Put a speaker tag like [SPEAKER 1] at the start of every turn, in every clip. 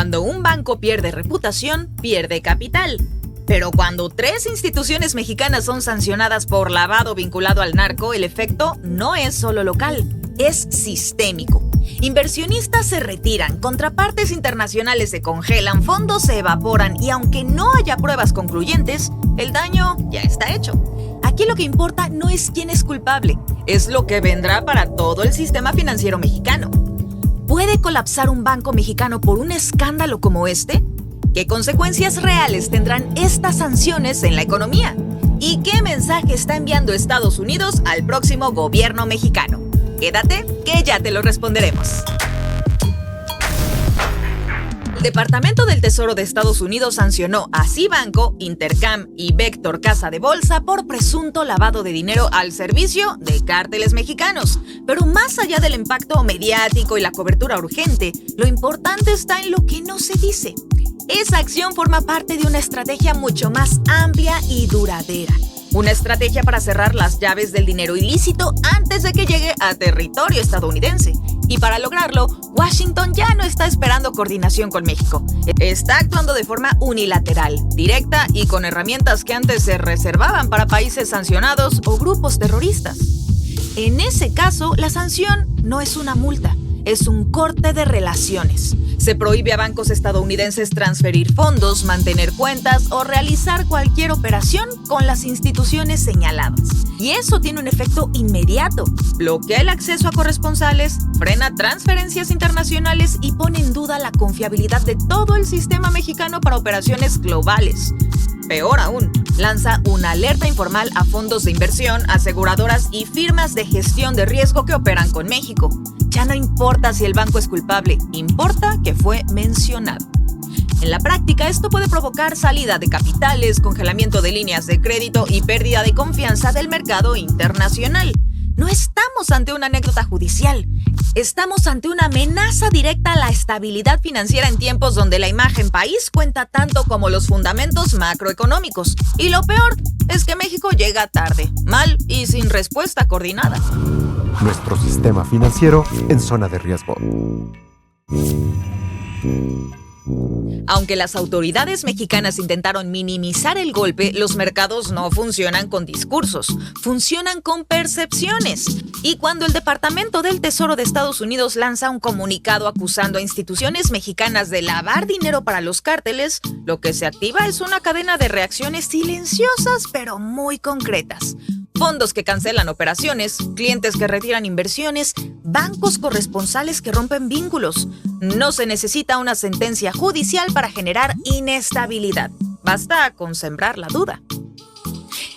[SPEAKER 1] Cuando un banco pierde reputación, pierde capital. Pero cuando 3 instituciones mexicanas son sancionadas por lavado vinculado al narco, el efecto no es solo local, es sistémico. Inversionistas se retiran, contrapartes internacionales se congelan, fondos se evaporan y aunque no haya pruebas concluyentes, el daño ya está hecho. Aquí lo que importa no es quién es culpable, es lo que vendrá para todo el sistema financiero mexicano. ¿Puede colapsar un banco mexicano por un escándalo como este? ¿Qué consecuencias reales tendrán estas sanciones en la economía? ¿Y qué mensaje está enviando Estados Unidos al próximo gobierno mexicano? Quédate, que ya te lo responderemos. El Departamento del Tesoro de Estados Unidos sancionó a Cibanco, Intercam y Vector Casa de Bolsa por presunto lavado de dinero al servicio de cárteles mexicanos. Pero más allá del impacto mediático y la cobertura urgente, lo importante está en lo que no se dice. Esa acción forma parte de una estrategia mucho más amplia y duradera. Una estrategia para cerrar las llaves del dinero ilícito antes de que llegue a territorio estadounidense. Y para lograrlo, Washington ya no está esperando coordinación con México. Está actuando de forma unilateral, directa y con herramientas que antes se reservaban para países sancionados o grupos terroristas. En ese caso, la sanción no es una multa, es un corte de relaciones. Se prohíbe a bancos estadounidenses transferir fondos, mantener cuentas o realizar cualquier operación con las instituciones señaladas. Y eso tiene un efecto inmediato. Bloquea el acceso a corresponsales, frena transferencias internacionales y pone en duda la confiabilidad de todo el sistema mexicano para operaciones globales. Peor aún, lanza una alerta informal a fondos de inversión, aseguradoras y firmas de gestión de riesgo que operan con México. Ya no importa si el banco es culpable, importa que fue mencionado. En la práctica, esto puede provocar salida de capitales, congelamiento de líneas de crédito y pérdida de confianza del mercado internacional. No estamos ante una anécdota judicial. Estamos ante una amenaza directa a la estabilidad financiera en tiempos donde la imagen país cuenta tanto como los fundamentos macroeconómicos. Y lo peor es que México llega tarde, mal y sin respuesta coordinada.
[SPEAKER 2] Nuestro sistema financiero en zona de riesgo.
[SPEAKER 1] Aunque las autoridades mexicanas intentaron minimizar el golpe, los mercados no funcionan con discursos, funcionan con percepciones. Y cuando el Departamento del Tesoro de Estados Unidos lanza un comunicado acusando a instituciones mexicanas de lavar dinero para los cárteles, lo que se activa es una cadena de reacciones silenciosas pero muy concretas. Fondos que cancelan operaciones, clientes que retiran inversiones, bancos corresponsales que rompen vínculos. No se necesita una sentencia judicial para generar inestabilidad. Basta con sembrar la duda.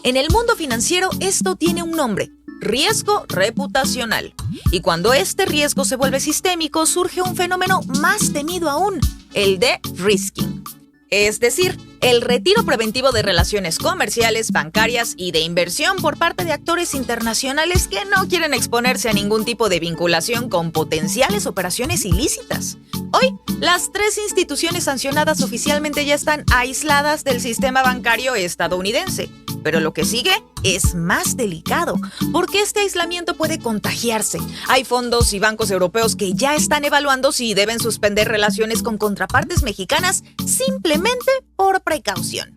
[SPEAKER 1] En el mundo financiero esto tiene un nombre: riesgo reputacional. Y cuando este riesgo se vuelve sistémico, surge un fenómeno más temido aún: el de-risking. Es decir, el retiro preventivo de relaciones comerciales, bancarias y de inversión por parte de actores internacionales que no quieren exponerse a ningún tipo de vinculación con potenciales operaciones ilícitas. Hoy, las 3 instituciones sancionadas oficialmente ya están aisladas del sistema bancario estadounidense. Pero lo que sigue es más delicado, porque este aislamiento puede contagiarse. Hay fondos y bancos europeos que ya están evaluando si deben suspender relaciones con contrapartes mexicanas simplemente por precaución.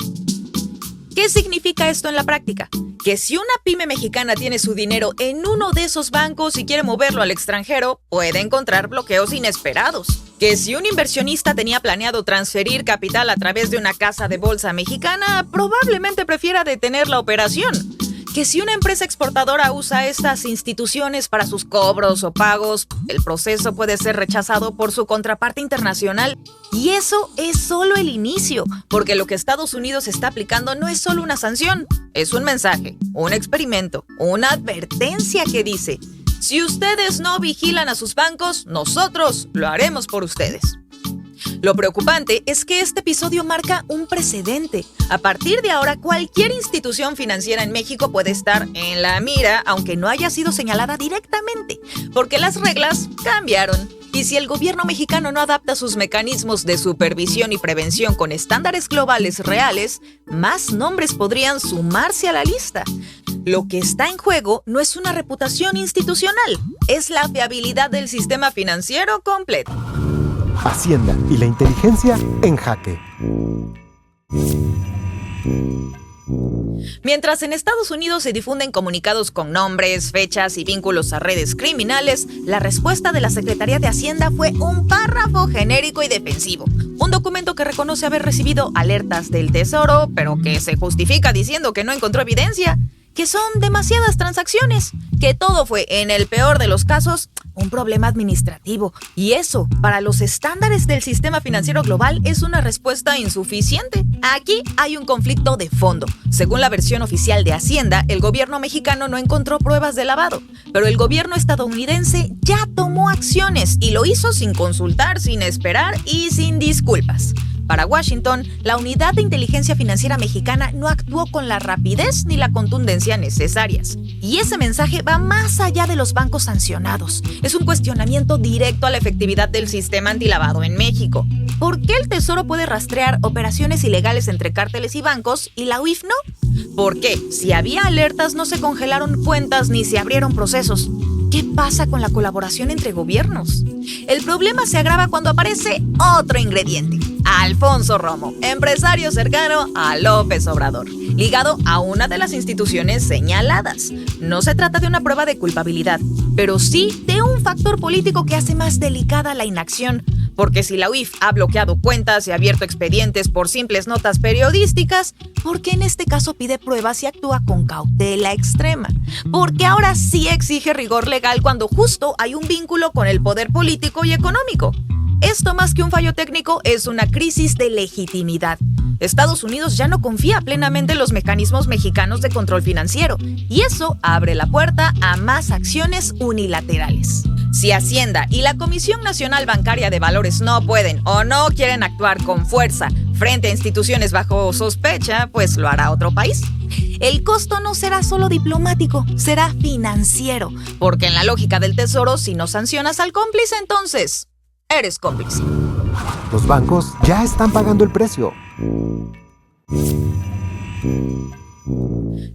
[SPEAKER 1] ¿Qué significa esto en la práctica? Que si una pyme mexicana tiene su dinero en uno de esos bancos y quiere moverlo al extranjero, puede encontrar bloqueos inesperados. Que si un inversionista tenía planeado transferir capital a través de una casa de bolsa mexicana, probablemente prefiera detener la operación. Que si una empresa exportadora usa estas instituciones para sus cobros o pagos, el proceso puede ser rechazado por su contraparte internacional. Y eso es solo el inicio, porque lo que Estados Unidos está aplicando no es solo una sanción, es un mensaje, un experimento, una advertencia que dice: si ustedes no vigilan a sus bancos, nosotros lo haremos por ustedes. Lo preocupante es que este episodio marca un precedente. A partir de ahora, cualquier institución financiera en México puede estar en la mira, aunque no haya sido señalada directamente, porque las reglas cambiaron. Y si el gobierno mexicano no adapta sus mecanismos de supervisión y prevención con estándares globales reales, más nombres podrían sumarse a la lista. Lo que está en juego no es una reputación institucional, es la fiabilidad del sistema financiero completo.
[SPEAKER 2] Hacienda y la inteligencia en jaque.
[SPEAKER 1] Mientras en Estados Unidos se difunden comunicados con nombres, fechas y vínculos a redes criminales, la respuesta de la Secretaría de Hacienda fue un párrafo genérico y defensivo. Un documento que reconoce haber recibido alertas del Tesoro, pero que se justifica diciendo que no encontró evidencia, que son demasiadas transacciones, que todo fue, en el peor de los casos, un problema administrativo. Y eso, para los estándares del sistema financiero global, es una respuesta insuficiente. Aquí hay un conflicto de fondo. Según la versión oficial de Hacienda, el gobierno mexicano no encontró pruebas de lavado, pero el gobierno estadounidense ya tomó acciones y lo hizo sin consultar, sin esperar y sin disculpas. Para Washington, la Unidad de Inteligencia Financiera Mexicana no actuó con la rapidez ni la contundencia necesarias. Y ese mensaje va más allá de los bancos sancionados. Es un cuestionamiento directo a la efectividad del sistema antilavado en México. ¿Por qué el Tesoro puede rastrear operaciones ilegales entre cárteles y bancos y la UIF no? ¿Por qué, si había alertas, no se congelaron cuentas ni se abrieron procesos? ¿Qué pasa con la colaboración entre gobiernos? El problema se agrava cuando aparece otro ingrediente: Alfonso Romo, empresario cercano a López Obrador, ligado a una de las instituciones señaladas. No se trata de una prueba de culpabilidad, pero sí de un factor político que hace más delicada la inacción. Porque si la UIF ha bloqueado cuentas y abierto expedientes por simples notas periodísticas, ¿por qué en este caso pide pruebas y actúa con cautela extrema? Porque ahora sí exige rigor legal cuando justo hay un vínculo con el poder político y económico. Esto, más que un fallo técnico, es una crisis de legitimidad. Estados Unidos ya no confía plenamente en los mecanismos mexicanos de control financiero, y eso abre la puerta a más acciones unilaterales. Si Hacienda y la Comisión Nacional Bancaria de Valores no pueden o no quieren actuar con fuerza frente a instituciones bajo sospecha, pues lo hará otro país. El costo no será solo diplomático, será financiero, porque en la lógica del Tesoro, si no sancionas al cómplice, entonces eres cómplice.
[SPEAKER 2] Los bancos ya están pagando el precio.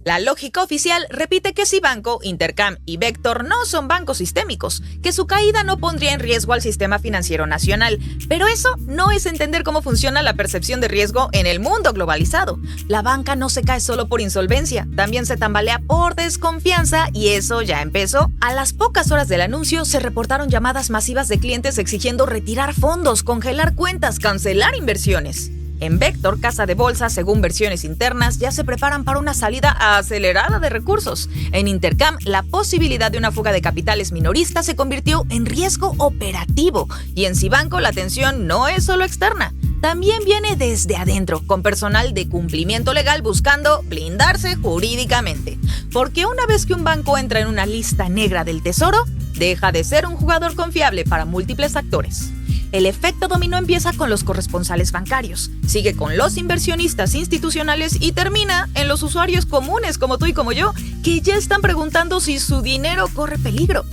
[SPEAKER 1] La lógica oficial repite que Cibanco, Intercam y Vector no son bancos sistémicos, que su caída no pondría en riesgo al sistema financiero nacional. Pero eso no es entender cómo funciona la percepción de riesgo en el mundo globalizado. La banca no se cae solo por insolvencia, también se tambalea por desconfianza, y eso ya empezó. A las pocas horas del anuncio se reportaron llamadas masivas de clientes exigiendo retirar fondos, congelar cuentas, cancelar inversiones. En Vector, casa de bolsa, según versiones internas, ya se preparan para una salida acelerada de recursos. En Intercam, la posibilidad de una fuga de capitales minoristas se convirtió en riesgo operativo. Y en Cibanco, la tensión no es solo externa, también viene desde adentro, con personal de cumplimiento legal buscando blindarse jurídicamente. Porque una vez que un banco entra en una lista negra del Tesoro, deja de ser un jugador confiable para múltiples actores. El efecto dominó empieza con los corresponsales bancarios, sigue con los inversionistas institucionales y termina en los usuarios comunes como tú y como yo, que ya están preguntando si su dinero corre peligro.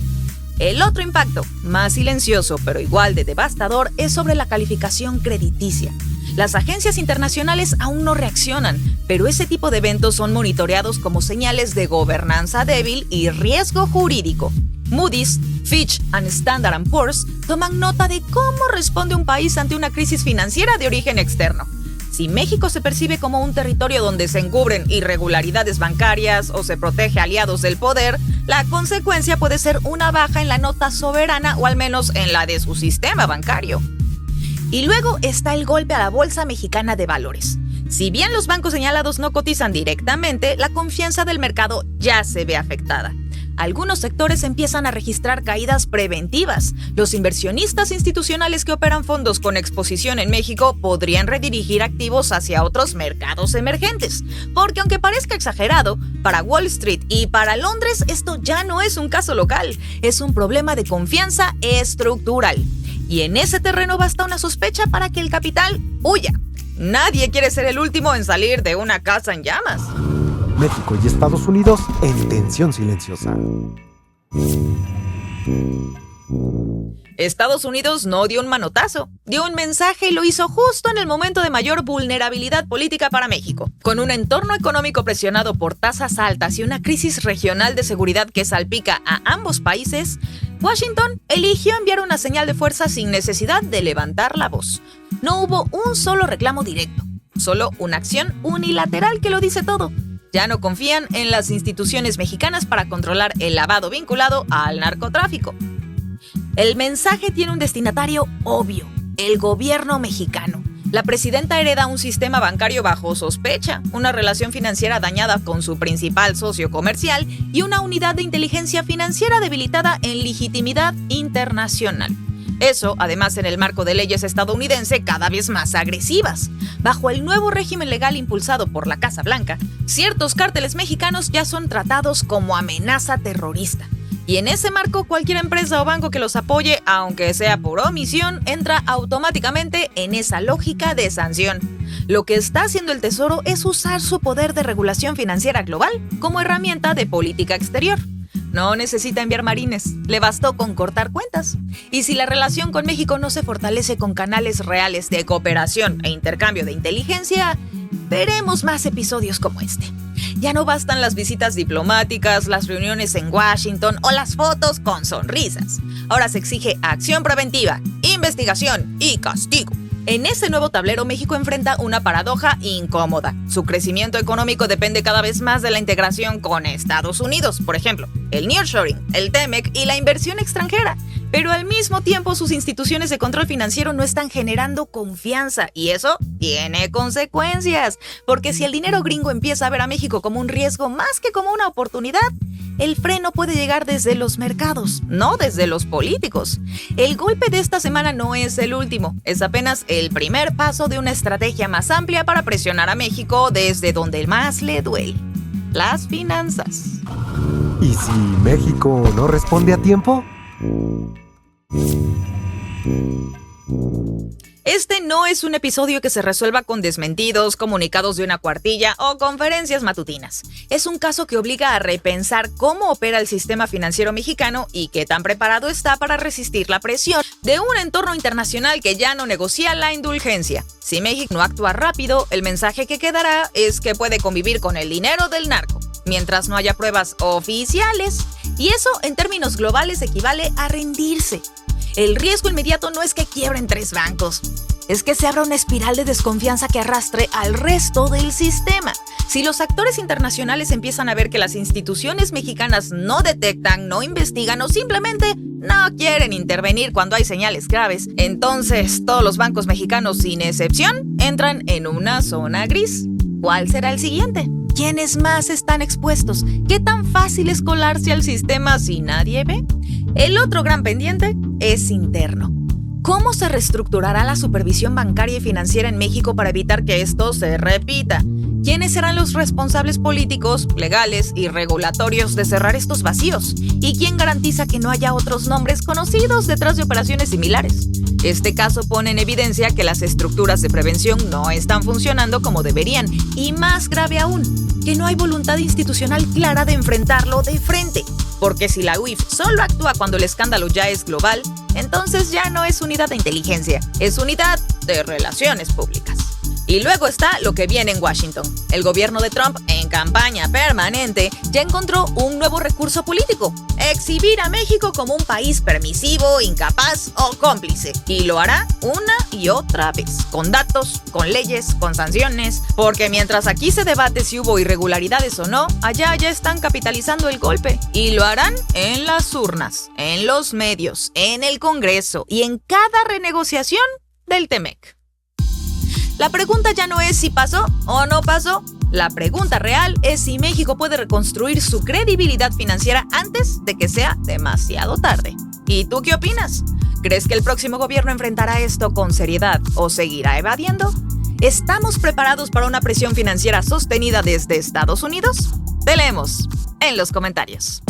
[SPEAKER 1] El otro impacto, más silencioso pero igual de devastador, es sobre la calificación crediticia. Las agencias internacionales aún no reaccionan, pero ese tipo de eventos son monitoreados como señales de gobernanza débil y riesgo jurídico. Moody's, Fitch y Standard & Poor's toman nota de cómo responde un país ante una crisis financiera de origen externo. Si México se percibe como un territorio donde se encubren irregularidades bancarias o se protege a aliados del poder, la consecuencia puede ser una baja en la nota soberana o al menos en la de su sistema bancario. Y luego está el golpe a la Bolsa Mexicana de Valores. Si bien los bancos señalados no cotizan directamente, la confianza del mercado ya se ve afectada. Algunos sectores empiezan a registrar caídas preventivas. Los inversionistas institucionales que operan fondos con exposición en México podrían redirigir activos hacia otros mercados emergentes. Porque aunque parezca exagerado, para Wall Street y para Londres esto ya no es un caso local, es un problema de confianza estructural. Y en ese terreno basta una sospecha para que el capital huya. Nadie quiere ser el último en salir de una casa en llamas.
[SPEAKER 2] México y Estados Unidos en tensión silenciosa.
[SPEAKER 1] Estados Unidos no dio un manotazo, dio un mensaje y lo hizo justo en el momento de mayor vulnerabilidad política para México. Con un entorno económico presionado por tasas altas y una crisis regional de seguridad que salpica a ambos países, Washington eligió enviar una señal de fuerza sin necesidad de levantar la voz. No hubo un solo reclamo directo, solo una acción unilateral que lo dice todo. Ya no confían en las instituciones mexicanas para controlar el lavado vinculado al narcotráfico. El mensaje tiene un destinatario obvio, el gobierno mexicano. La presidenta hereda un sistema bancario bajo sospecha, una relación financiera dañada con su principal socio comercial y una unidad de inteligencia financiera debilitada en legitimidad internacional. Eso, además, en el marco de leyes estadounidenses cada vez más agresivas. Bajo el nuevo régimen legal impulsado por la Casa Blanca, ciertos cárteles mexicanos ya son tratados como amenaza terrorista. Y en ese marco, cualquier empresa o banco que los apoye, aunque sea por omisión, entra automáticamente en esa lógica de sanción. Lo que está haciendo el Tesoro es usar su poder de regulación financiera global como herramienta de política exterior. No necesita enviar marines, le bastó con cortar cuentas. Y si la relación con México no se fortalece con canales reales de cooperación e intercambio de inteligencia, veremos más episodios como este. Ya no bastan las visitas diplomáticas, las reuniones en Washington o las fotos con sonrisas. Ahora se exige acción preventiva, investigación y castigo. En ese nuevo tablero, México enfrenta una paradoja incómoda. Su crecimiento económico depende cada vez más de la integración con Estados Unidos, por ejemplo, el nearshoring, el TEMEC y la inversión extranjera. Pero al mismo tiempo, sus instituciones de control financiero no están generando confianza y eso tiene consecuencias. Porque si el dinero gringo empieza a ver a México como un riesgo más que como una oportunidad, el freno puede llegar desde los mercados, no desde los políticos. El golpe de esta semana no es el último, es apenas el primer paso de una estrategia más amplia para presionar a México desde donde más le duele: las finanzas.
[SPEAKER 2] ¿Y si México no responde a tiempo?
[SPEAKER 1] Este no es un episodio que se resuelva con desmentidos, comunicados de una cuartilla o conferencias matutinas. Es un caso que obliga a repensar cómo opera el sistema financiero mexicano y qué tan preparado está para resistir la presión de un entorno internacional que ya no negocia la indulgencia. Si México no actúa rápido, el mensaje que quedará es que puede convivir con el dinero del narco, mientras no haya pruebas oficiales. Y eso, en términos globales, equivale a rendirse. El riesgo inmediato no es que quiebren 3 bancos, es que se abra una espiral de desconfianza que arrastre al resto del sistema. Si los actores internacionales empiezan a ver que las instituciones mexicanas no detectan, no investigan o simplemente no quieren intervenir cuando hay señales graves, entonces todos los bancos mexicanos, sin excepción, entran en una zona gris. ¿Cuál será el siguiente? ¿Quiénes más están expuestos? ¿Qué tan fácil es colarse al sistema si nadie ve? El otro gran pendiente es interno. ¿Cómo se reestructurará la supervisión bancaria y financiera en México para evitar que esto se repita? ¿Quiénes serán los responsables políticos, legales y regulatorios de cerrar estos vacíos? ¿Y quién garantiza que no haya otros nombres conocidos detrás de operaciones similares? Este caso pone en evidencia que las estructuras de prevención no están funcionando como deberían y, más grave aún, que no hay voluntad institucional clara de enfrentarlo de frente. Porque si la UIF solo actúa cuando el escándalo ya es global, entonces ya no es unidad de inteligencia, es unidad de relaciones públicas. Y luego está lo que viene en Washington. El gobierno de Trump, en campaña permanente, ya encontró un nuevo recurso político: exhibir a México como un país permisivo, incapaz o cómplice. Y lo hará una y otra vez, con datos, con leyes, con sanciones, porque mientras aquí se debate si hubo irregularidades o no, allá ya están capitalizando el golpe. Y lo harán en las urnas, en los medios, en el Congreso y en cada renegociación del TEMEC. La pregunta ya no es si pasó o no pasó. La pregunta real es si México puede reconstruir su credibilidad financiera antes de que sea demasiado tarde. ¿Y tú qué opinas? ¿Crees que el próximo gobierno enfrentará esto con seriedad o seguirá evadiendo? ¿Estamos preparados para una presión financiera sostenida desde Estados Unidos? Te leemos en los comentarios.